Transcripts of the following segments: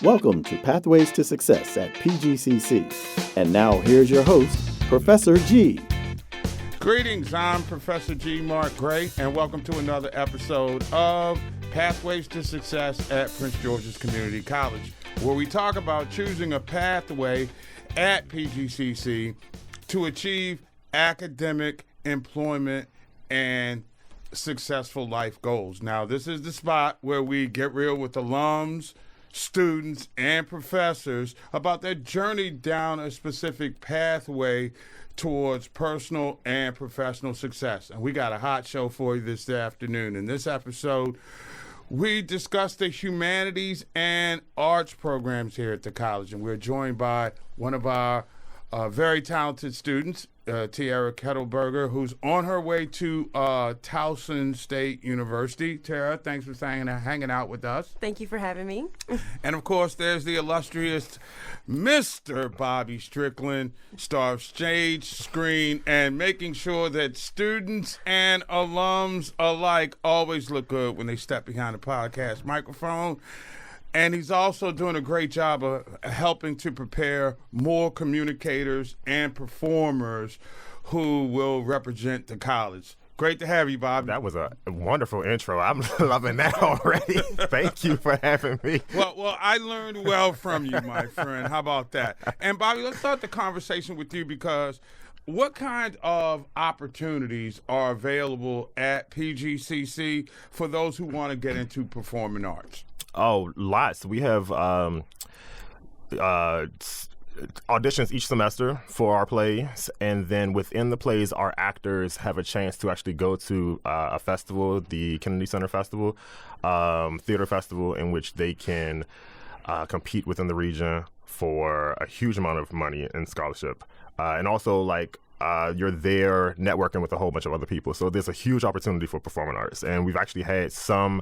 Welcome to Pathways to Success at PGCC. And now here's your host, Professor G. Greetings, I'm Professor G. Mark Gray, and welcome to another episode of Pathways to Success at Prince George's Community College, where we talk about choosing a pathway at PGCC to achieve academic, employment, and successful life goals. Now, this is the spot where we get real with alums, students, and professors about their journey down a specific pathway towards personal and professional success. And we got a hot show for you this afternoon. In this episode, we discuss the humanities and arts programs here at the college, and we're joined by one of our very talented students, Tiara Kittleberger, who's on her way to Towson State University. Tiara, thanks for hanging out with us. Thank you for having me. And of course, there's the illustrious Mr. Bobby Strickland, star of stage, screen, and making sure that students and alums alike always look good when they step behind the podcast microphone. And he's also doing a great job of helping to prepare more communicators and performers who will represent the college. Great to have you, Bob. That was a wonderful intro. I'm loving that already. Thank you for having me. Well, I learned well from you, my friend. How about that? And Bobby, let's start the conversation with you because what kind of opportunities are available at PGCC for those who want to get into performing arts? Oh, lots. We have auditions each semester for our plays, and then within the plays, our actors have a chance to actually go to a festival, the Kennedy Center Festival, theater festival, in which they can compete within the region for a huge amount of money and scholarship. And also, you're there networking with a whole bunch of other people. So there's a huge opportunity for performing arts. And we've actually had some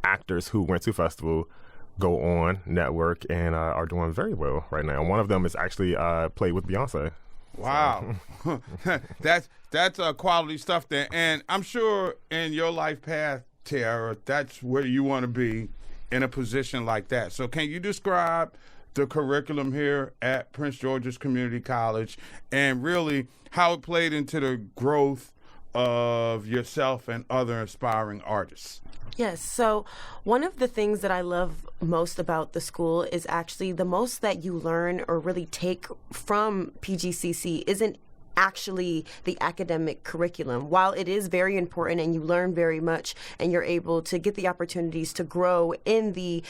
actors who went to festival go on, network, and are doing very well right now. One of them is actually played with Beyonce. Wow. So. That's quality stuff there. And I'm sure in your life path, Tiara, that's where you want to be in a position like that. So can you describe the curriculum here at Prince George's Community College and really how it played into the growth of yourself and other aspiring artists? Yes, so one of the things that I love most about the school is actually the most that you learn or really take from PGCC isn't actually the academic curriculum. While it is very important and you learn very much and you're able to get the opportunities to grow in the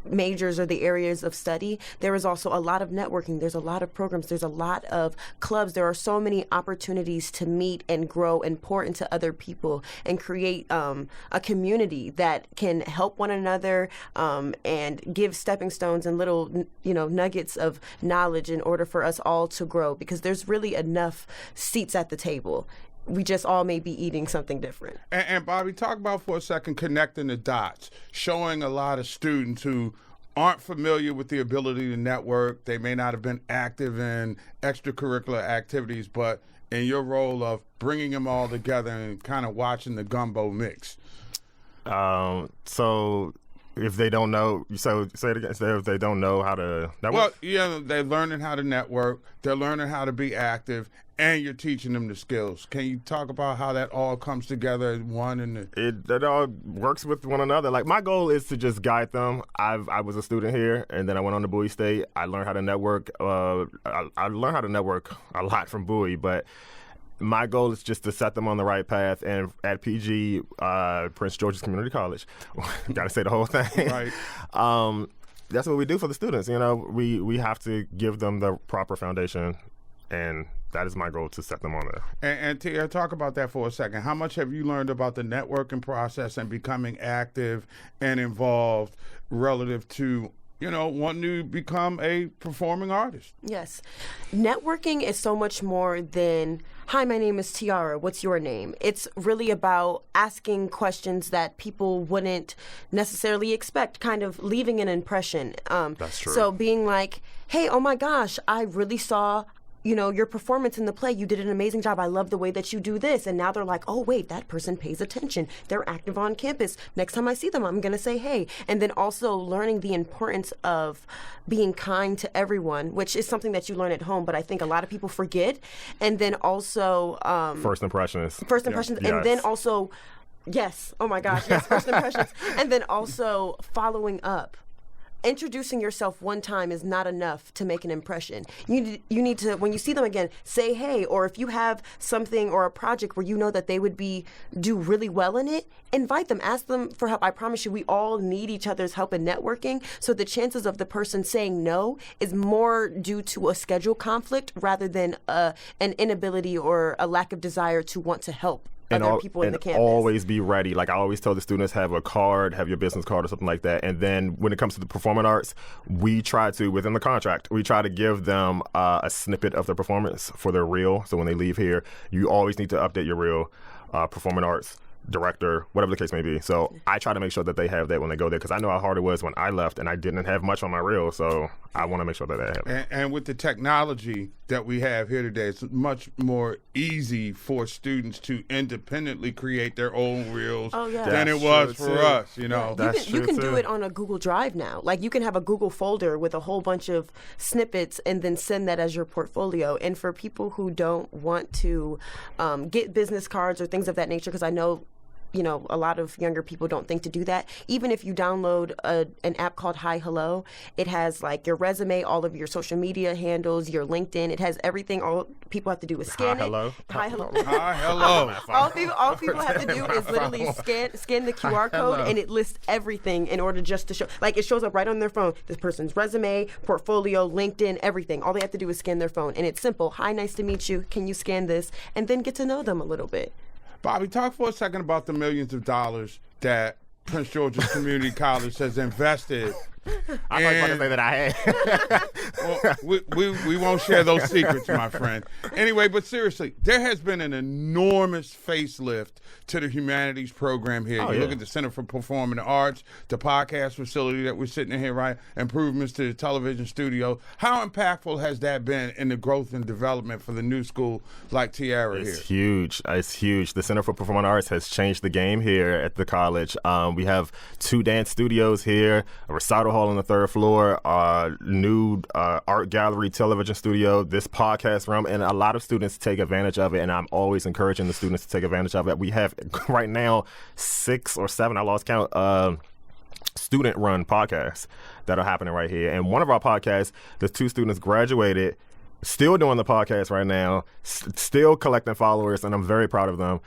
majors or the areas of study, there is also a lot of networking. There's a lot of programs. There's a lot of clubs. There are so many opportunities to meet and grow and pour into other people and create a community that can help one another and give stepping stones and little, nuggets of knowledge in order for us all to grow, because there's really enough seats at the table. We just all may be eating something different. And Bobby, talk about for a second connecting the dots, showing a lot of students who aren't familiar with the ability to network. They may not have been active in extracurricular activities, but in your role of bringing them all together and kind of watching the gumbo mix. So if they don't know, say it again. So if they don't know how to network? Well, they're learning how to network. They're learning how to be active. And you're teaching them the skills. Can you talk about how that all comes together as one? It all works with one another. Like, my goal is to just guide them. I was a student here, and then I went on to Bowie State. I learned how to network. I learned how to network a lot from Bowie, but my goal is just to set them on the right path. And at PG, Prince George's Community College, got to say the whole thing. Right. That's what we do for the students. We have to give them the proper foundation, and that is my goal, to set them on there. And Tia, talk about that for a second. How much have you learned about the networking process and becoming active and involved relative to, wanting to become a performing artist? Yes. Networking is so much more than, hi, my name is Tiara, what's your name? It's really about asking questions that people wouldn't necessarily expect, kind of leaving an impression. That's true. So being like, hey, oh my gosh, I really saw your performance in the play, you did an amazing job. I love the way that you do this. And now they're like, oh, wait, that person pays attention. They're active on campus. Next time I see them, I'm going to say, hey. And then also learning the importance of being kind to everyone, which is something that you learn at home, but I think a lot of people forget. And then also... First impressions. And then also... Yes. Oh, my gosh. Yes, first impressions. And then also following up. Introducing yourself one time is not enough to make an impression. You need to, when you see them again, say hey, or if you have something or a project where you know that they would do really well in it, invite them, ask them for help. I promise you, we all need each other's help in networking. So the chances of the person saying no is more due to a schedule conflict rather than an inability or a lack of desire to want to help. Other people in the campus. Always be ready. Like I always tell the students, have a card, have your business card or something like that. And then when it comes to the performing arts, we try to, within the contract, we try to give them a snippet of their performance for their reel. So when they leave here, you always need to update your reel, performing arts, director, whatever the case may be. So I try to make sure that they have that when they go there, because I know how hard it was when I left and I didn't have much on my reel. So I want to make sure that they have it. And with the technology that we have here today, it's much more easy for students to independently create their own reels than it was for us, you know. You can do it on a Google Drive now. Like you can have a Google folder with a whole bunch of snippets and then send that as your portfolio. And for people who don't want to get business cards or things of that nature, because I know a lot of younger people don't think to do that. Even if you download an app called Hi Hello, it has like your resume, all of your social media handles, your LinkedIn. It has everything. All people have to do is scan Hi Hello. Hi Hello. All people have to do is literally scan the QR code, and it lists everything in order just to show. Like it shows up right on their phone. This person's resume, portfolio, LinkedIn, everything. All they have to do is scan their phone, and it's simple. Hi, nice to meet you. Can you scan this? And then get to know them a little bit. Bobby, talk for a second about the millions of dollars that Prince George's Community College has invested. I was about to say that I had. Well, we won't share those secrets, my friend. Anyway, but seriously, there has been an enormous facelift to the humanities program here. Look at the Center for Performing Arts, the podcast facility that we're sitting in here, right? Improvements to the television studio. How impactful has that been in the growth and development for the new school like Tiara here? It's huge. It's huge. The Center for Performing Arts has changed the game here at the college. We have 2 dance studios here, a recital hall on the 3rd floor, new art gallery, television studio, this podcast room, and a lot of students take advantage of it, and I'm always encouraging the students to take advantage of it. We have right now 6 or 7, I lost count, student-run podcasts that are happening right here. And one of our podcasts, the 2 students graduated, still doing the podcast right now, still collecting followers, and I'm very proud of them.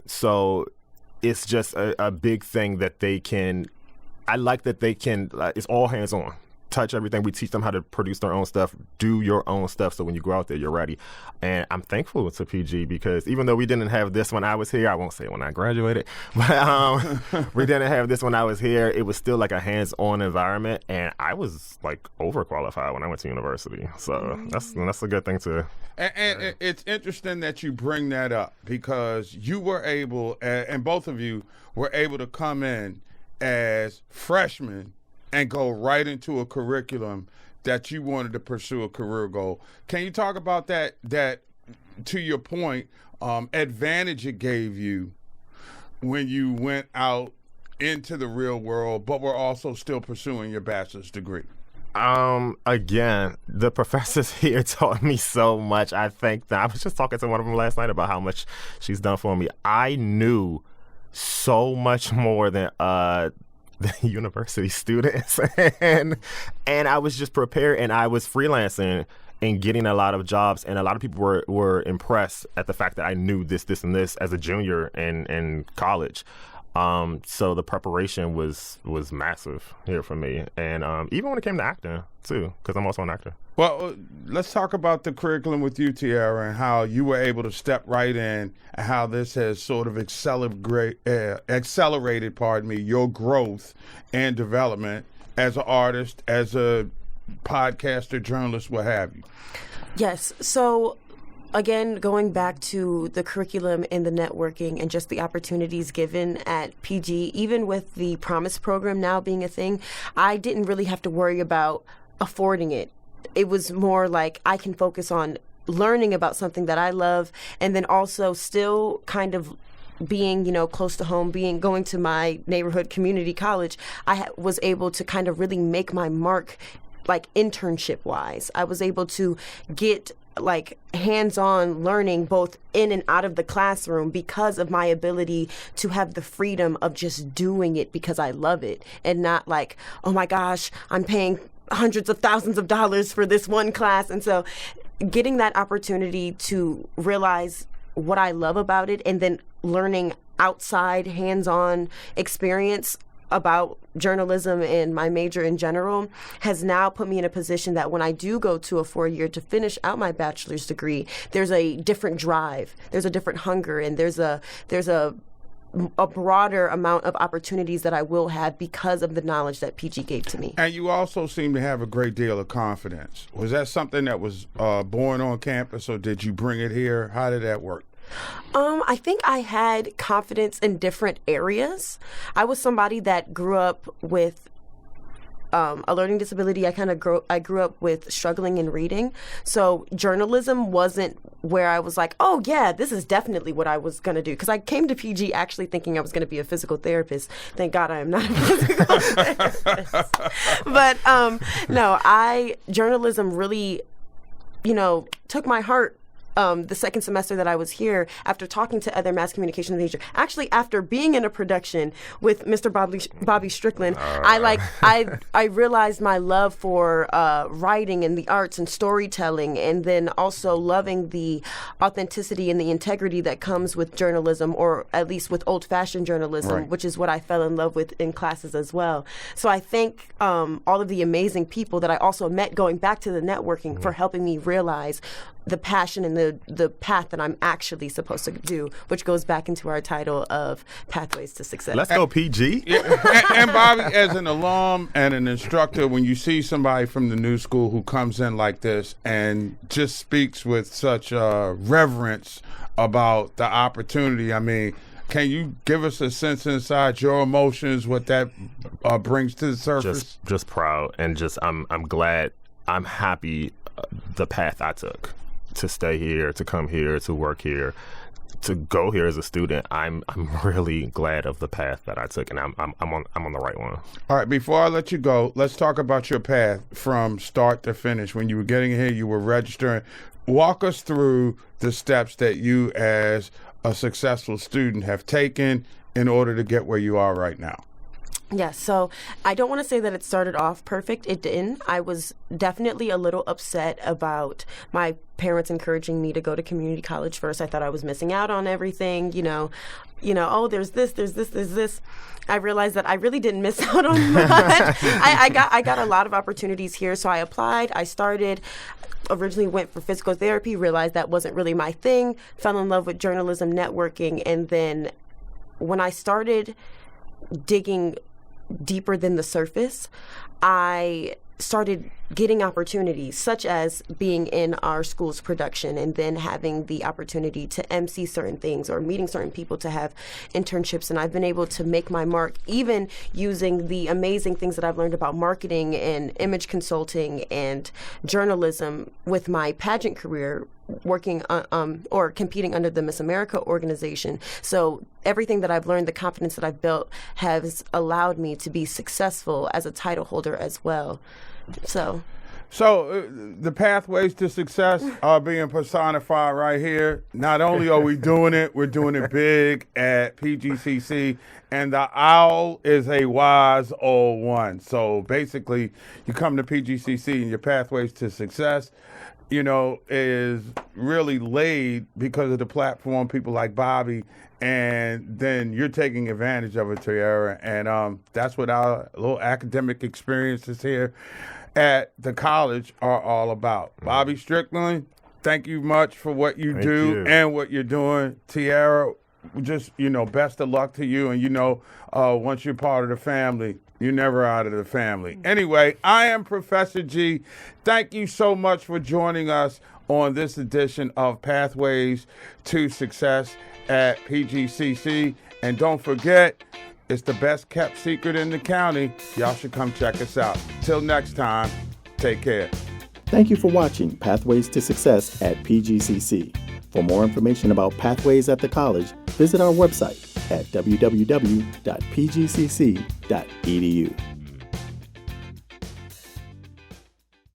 So it's just a big thing that they can, I like that they can, it's all hands on. Touch everything. We teach them how to produce their own stuff, do your own stuff, so when you go out there, you're ready. And I'm thankful to PG because even though we didn't have this when I was here, I won't say when I graduated, but we didn't have this when I was here, it was still like a hands-on environment, and I was like overqualified when I went to university. So that's a good thing to. And it's interesting that you bring that up because you were able, and both of you were able to come in as freshmen and go right into a curriculum that you wanted to pursue a career goal. Can you talk about that to your point, advantage it gave you when you went out into the real world, but were also still pursuing your bachelor's degree? Again, the professors here taught me so much. I think that I was just talking to one of them last night about how much she's done for me. I knew so much more than the university students, and I was just prepared, and I was freelancing and getting a lot of jobs, and a lot of people were impressed at the fact that I knew this, and this as a junior in college. So the preparation was massive here for me, and even when it came to acting too, because I'm also an actor. Well, let's talk about the curriculum with you, Tiara, and how you were able to step right in, and how this has sort of accelerated, your growth and development as an artist, as a podcaster, journalist, what have you. Yes. So, again, going back to the curriculum and the networking and just the opportunities given at PG, even with the Promise program now being a thing, I didn't really have to worry about affording it. it was more like I can focus on learning about something that I love, and then also still kind of being, close to home, going to my neighborhood community college. I was able to kind of really make my mark, like internship wise. I was able to get like hands-on learning both in and out of the classroom because of my ability to have the freedom of just doing it because I love it, and not like, oh my gosh, I'm paying hundreds of thousands of dollars for this one class. And so getting that opportunity to realize what I love about it, and then learning outside hands-on experience about journalism and my major in general, has now put me in a position that when I do go to a 4-year to finish out my bachelor's degree, there's a different drive, there's a different hunger, and there's a broader amount of opportunities that I will have because of the knowledge that PG gave to me. And you also seem to have a great deal of confidence. Was that something that was born on campus, or did you bring it here? How did that work? I think I had confidence in different areas. I was somebody that grew up with a learning disability. I grew up with struggling in reading. So journalism wasn't where I was like, oh yeah, this is definitely what I was going to do. Because I came to PG actually thinking I was going to be a physical therapist. Thank God I am not a physical therapist. But no, journalism really, took my heart. The second semester that I was here, after talking to other mass communication majors, actually after being in a production with Mr. Bobby Strickland, I realized my love for writing and the arts and storytelling, and then also loving the authenticity and the integrity that comes with journalism, or at least with old-fashioned journalism, right, which is what I fell in love with in classes as well. So I thank all of the amazing people that I also met going back to the networking for helping me realize the passion and the path that I'm actually supposed to do, which goes back into our title of Pathways to Success. Let's go, PG. And Bobby, as an alum and an instructor, when you see somebody from the new school who comes in like this and just speaks with such reverence about the opportunity, I mean, can you give us a sense inside your emotions, what that brings to the surface? Just proud, and just I'm glad, I'm happy the path I took. To stay here, to come here, to work here, to go here as a student, I'm really glad of the path that I took, and I'm on the right one. All right, before I let you go, let's talk about your path from start to finish. When you were getting here, you were registering. Walk us through the steps that you, as a successful student, have taken in order to get where you are right now. Yes, so I don't want to say that it started off perfect. It didn't. I was definitely a little upset about my parents encouraging me to go to community college first. I thought I was missing out on everything, oh, there's this. I realized that I really didn't miss out on much. I got a lot of opportunities here, so I applied. I started. Originally went for physical therapy, realized that wasn't really my thing, fell in love with journalism, networking, and then when I started digging deeper than the surface, I started getting opportunities, such as being in our school's production, and then having the opportunity to MC certain things or meeting certain people to have internships. And I've been able to make my mark, even using the amazing things that I've learned about marketing and image consulting and journalism with my pageant career, working or competing under the Miss America organization. So everything that I've learned, the confidence that I've built, has allowed me to be successful as a title holder as well. So the pathways to success are being personified right here. Not only are we doing it, we're doing it big at PGCC, and the owl is a wise old one. So basically, you come to PGCC and your pathways to success, is really laid because of the platform, people like Bobby, and then you're taking advantage of it, Tiara, and that's what our little academic experiences here at the college are all about. Bobby Strickland, thank you much for what you do and what you're doing. Tiara, just, best of luck to you, and once you're part of the family, you're never out of the family. Anyway, I am Professor G. Thank you so much for joining us on this edition of Pathways to Success at PGCC. And don't forget, it's the best kept secret in the county. Y'all should come check us out. Till next time, take care. Thank you for watching Pathways to Success at PGCC. For more information about Pathways at the college, visit our website at www.pgcc.edu.